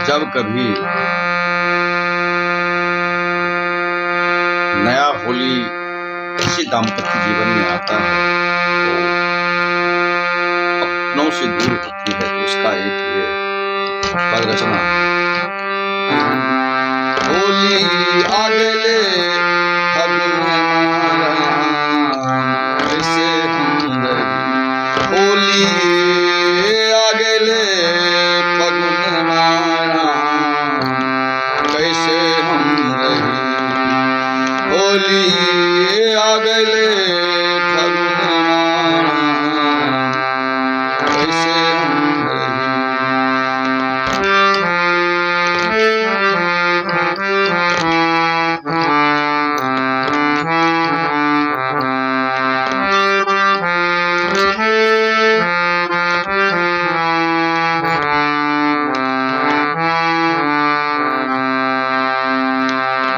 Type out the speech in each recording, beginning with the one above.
जब कभी नया होली किसी दाम्पत्य जीवन में आता है तो अपनों से दूर होती है, तो उसका एक ये पद रचना। होली आ गए फगुन मारा कैसे हम रही, होली आ गए फगुन मारा कैसे हम रही, होली आ गए फगुन मारा कैसे हम रही।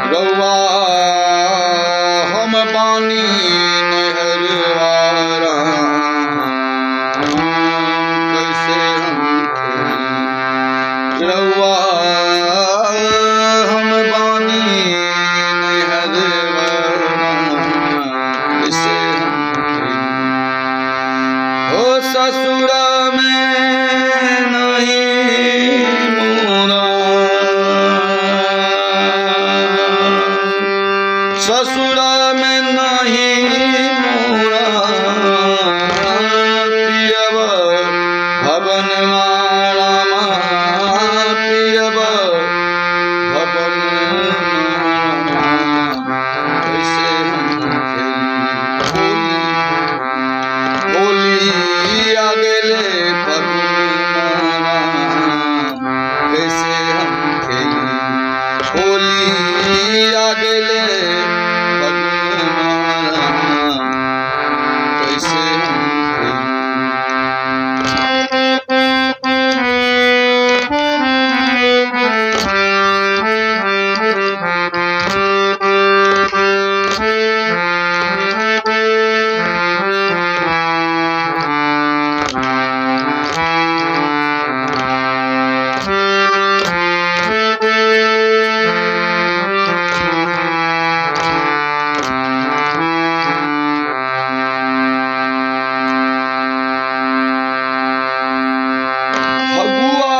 रउआ हम बानी नहरवारा कैसे हम खेली, रउआ हम बानी नहरवारा कैसे हम खेली। हो ससुरा में नहीं मोरा, ससुरा में नहीं मोरा पियब भवन मारा, पियब भवन कैसे हम खेली। होली आ गए फगुन मारा कैसे हम खेली, होली आ गए फगुआ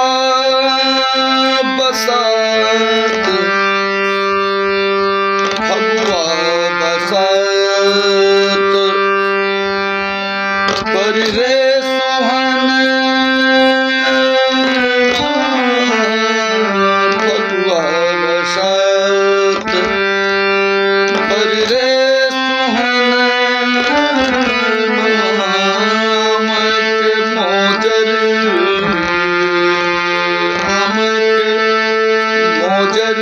बसत पर रे सुहान, फगुआ बसत पर रे सुहान, मोजर मोजर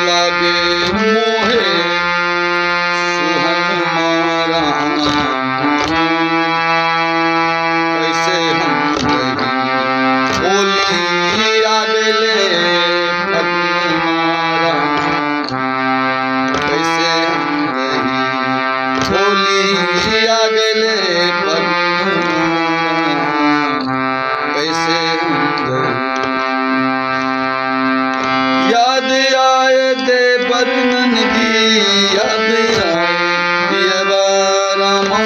लागे मोहे सुहन मारा कैसे हम रही, होली आ गए फगुन मारा कैसे हम रही, होली आ गए फगुन मारा कैसे हम रही। याद आए दे बरनन की, याद आए पियबा रामा,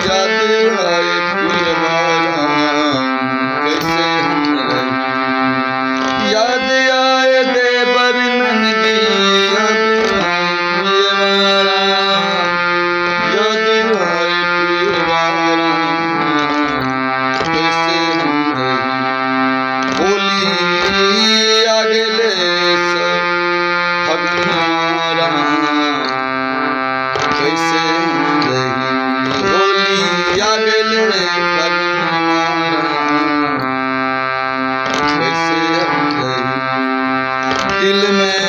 याद आए पियबा रामा कैसे हम रही, याद आए दे बरनन की, याद आए पियबा रामा, याद आए पियबा रामा कैसे हम रही। होली आ गए फगुन मारा कैसे हम रही, होली आ गए फगुन मारा कैसे हम रही। दिल में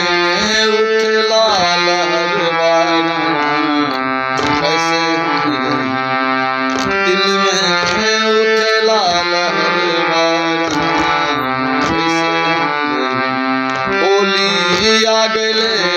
उठला लहरवारा कैसे हम रही, दिल में उठला लहरवारा कैसे हम रही, होली आ गए